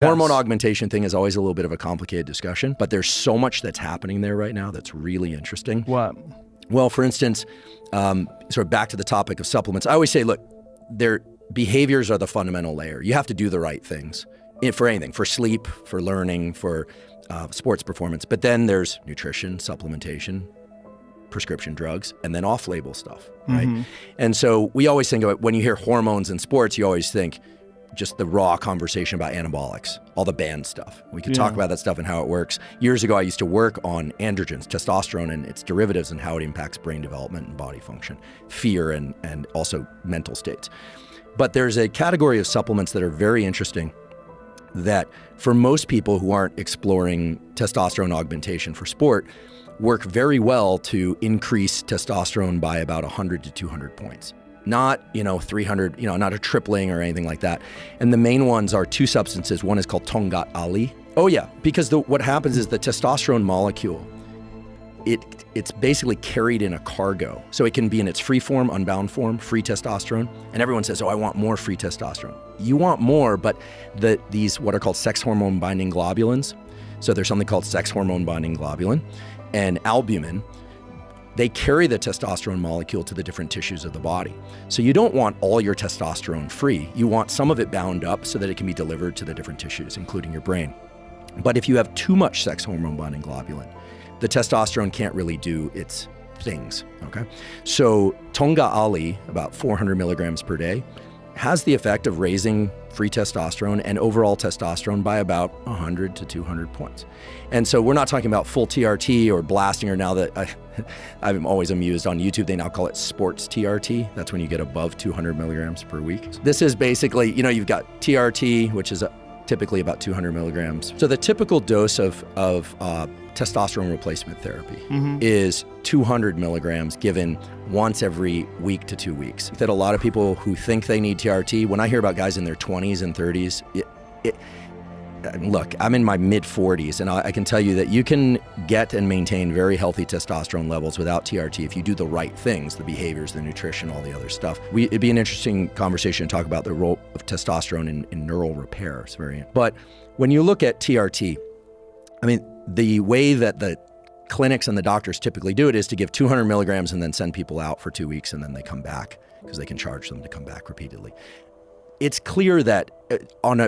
Hormone augmentation thing is always a little bit of a complicated discussion, but there's so much that's happening there right now that's really interesting. What? Well, for instance, sort of back to the topic of supplements, I always say, look, their behaviors are the fundamental layer. You have to do the right things for anything, for sleep, for learning, for sports performance. But then there's nutrition, supplementation, prescription drugs, and then off-label stuff, right? Mm-hmm. And so we always think about, when you hear hormones in sports, you always think just the raw conversation about anabolics, all the banned stuff. We could talk about that stuff and how it works. Years ago, I used to work on androgens, testosterone and its derivatives, and how it impacts brain development and body function, fear, and also mental states. But there's a category of supplements that are very interesting that for most people who aren't exploring testosterone augmentation for sport, work very well to increase testosterone by about 100 to 200 points. Not, 300, not a tripling or anything like that. And the main ones are two substances. One is called Tongat Ali. Oh yeah, because what happens is the testosterone molecule, it's basically carried in a cargo. So it can be in its free form, unbound form, free testosterone. And everyone says, oh, I want more free testosterone. You want more, but these what are called sex hormone binding globulins. So there's something called sex hormone binding globulin and albumin. They carry the testosterone molecule to the different tissues of the body. So you don't want all your testosterone free. You want some of it bound up so that it can be delivered to the different tissues, including your brain. But if you have too much sex hormone binding globulin, the testosterone can't really do its things, okay? So Tonga Ali, about 400 milligrams per day, has the effect of raising free testosterone and overall testosterone by about 100 to 200 points. And so we're not talking about full TRT or blasting, or now that I'm always amused on YouTube, they now call it sports TRT. That's when you get above 200 milligrams per week. This is basically, you've got TRT, which is typically about 200 milligrams. So the typical dose of testosterone replacement therapy is 200 milligrams given once every week to 2 weeks. That a lot of people who think they need TRT, when I hear about guys in their 20s and 30s, look, I'm in my mid-40s, and I can tell you that you can get and maintain very healthy testosterone levels without TRT if you do the right things, the behaviors, the nutrition, all the other stuff. It'd be an interesting conversation to talk about the role of testosterone in neural repair. It's but when you look at TRT, the way that the clinics and the doctors typically do it is to give 200 milligrams and then send people out for 2 weeks, and then they come back because they can charge them to come back repeatedly. It's clear that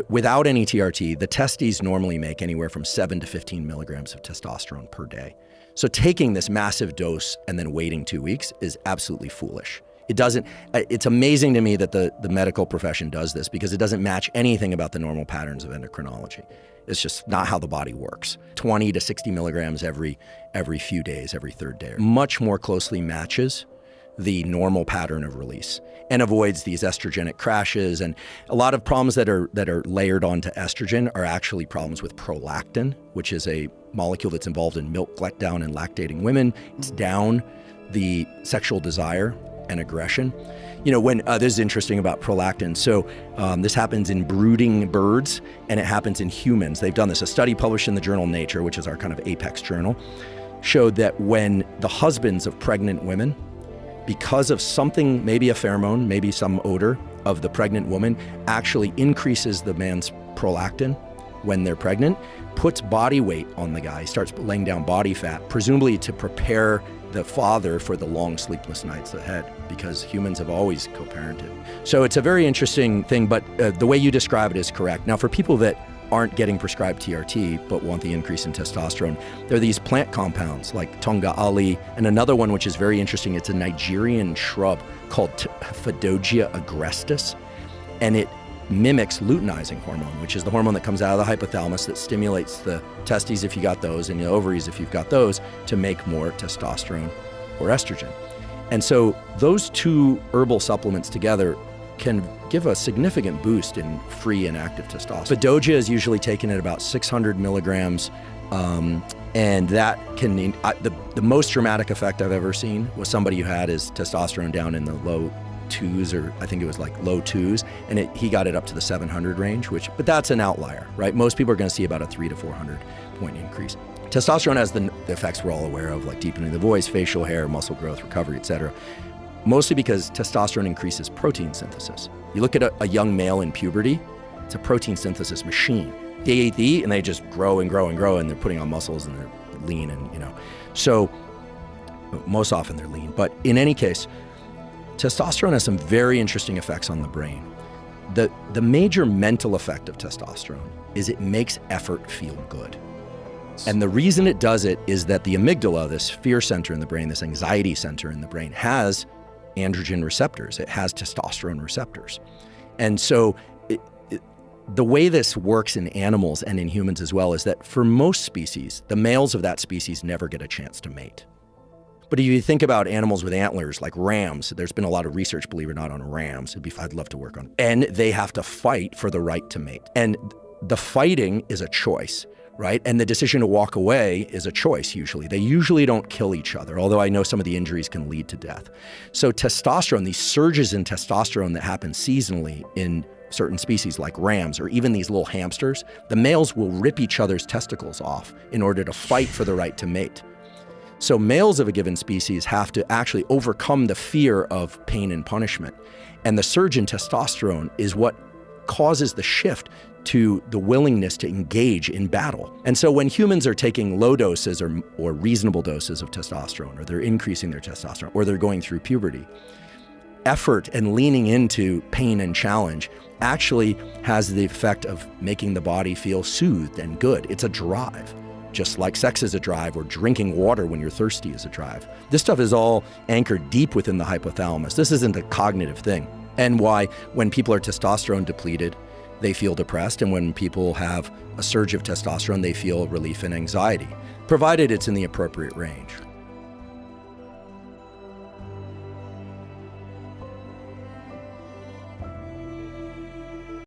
without any TRT, the testes normally make anywhere from 7 to 15 milligrams of testosterone per day. So taking this massive dose and then waiting 2 weeks is absolutely foolish. It's amazing to me that the medical profession does this, because it doesn't match anything about the normal patterns of endocrinology. It's just not how the body works. 20 to 60 milligrams every few days, every third day, much more closely matches the normal pattern of release and avoids these estrogenic crashes. And a lot of problems that are layered onto estrogen are actually problems with prolactin, which is a molecule that's involved in milk letdown in lactating women. It's down the sexual desire and aggression. This is interesting about prolactin. So this happens in brooding birds, and it happens in humans. They've done this. A study published in the journal Nature, which is our kind of apex journal, showed that when the husbands of pregnant women, because of something, maybe a pheromone, maybe some odor of the pregnant woman, actually increases the man's prolactin when they're pregnant, puts body weight on the guy, starts laying down body fat, presumably to prepare the father for the long sleepless nights ahead, because humans have always co-parented. So it's a very interesting thing, but the way you describe it is correct. Now, for people that aren't getting prescribed TRT but want the increase in testosterone, there are these plant compounds like Tonga Ali, and another one which is very interesting. It's a Nigerian shrub called Phaedogia agrestis, and it mimics luteinizing hormone, which is the hormone that comes out of the hypothalamus that stimulates the testes if you got those, and the ovaries if you've got those, to make more testosterone or estrogen. And so those two herbal supplements together can give a significant boost in free and active testosterone. Phaedogia is usually taken at about 600 milligrams, and that can, the most dramatic effect I've ever seen was somebody who had his testosterone down in the low 2s, or I think it was like low 2s, and he got it up to the 700 range, but that's an outlier, right? Most people are going to see about a 300 to 400 point increase. Testosterone has the effects we're all aware of, like deepening the voice, facial hair, muscle growth, recovery, etc. Mostly because testosterone increases protein synthesis. You look at a young male in puberty, it's a protein synthesis machine. They eat, and they just grow and grow and grow, and they're putting on muscles, and they're lean, and So most often they're lean. But in any case, testosterone has some very interesting effects on the brain. The major mental effect of testosterone is it makes effort feel good. And the reason it does it is that the amygdala, this fear center in the brain, this anxiety center in the brain, has androgen receptors. It has testosterone receptors. And so the way this works in animals and in humans as well is that for most species, the males of that species never get a chance to mate. But if you think about animals with antlers, like rams, there's been a lot of research, believe it or not, on rams. I'd love to work on it. And they have to fight for the right to mate. And the fighting is a choice, right? And the decision to walk away is a choice, usually. They usually don't kill each other, although I know some of the injuries can lead to death. So testosterone, these surges in testosterone that happen seasonally in certain species like rams, or even these little hamsters, the males will rip each other's testicles off in order to fight for the right to mate. So males of a given species have to actually overcome the fear of pain and punishment. And the surge in testosterone is what causes the shift to the willingness to engage in battle. And so when humans are taking low doses or reasonable doses of testosterone, or they're increasing their testosterone, or they're going through puberty, effort and leaning into pain and challenge actually has the effect of making the body feel soothed and good. It's a drive. Just like sex is a drive, or drinking water when you're thirsty is a drive. This stuff is all anchored deep within the hypothalamus. This isn't a cognitive thing. And why, when people are testosterone depleted, they feel depressed, and when people have a surge of testosterone, they feel relief and anxiety, provided it's in the appropriate range.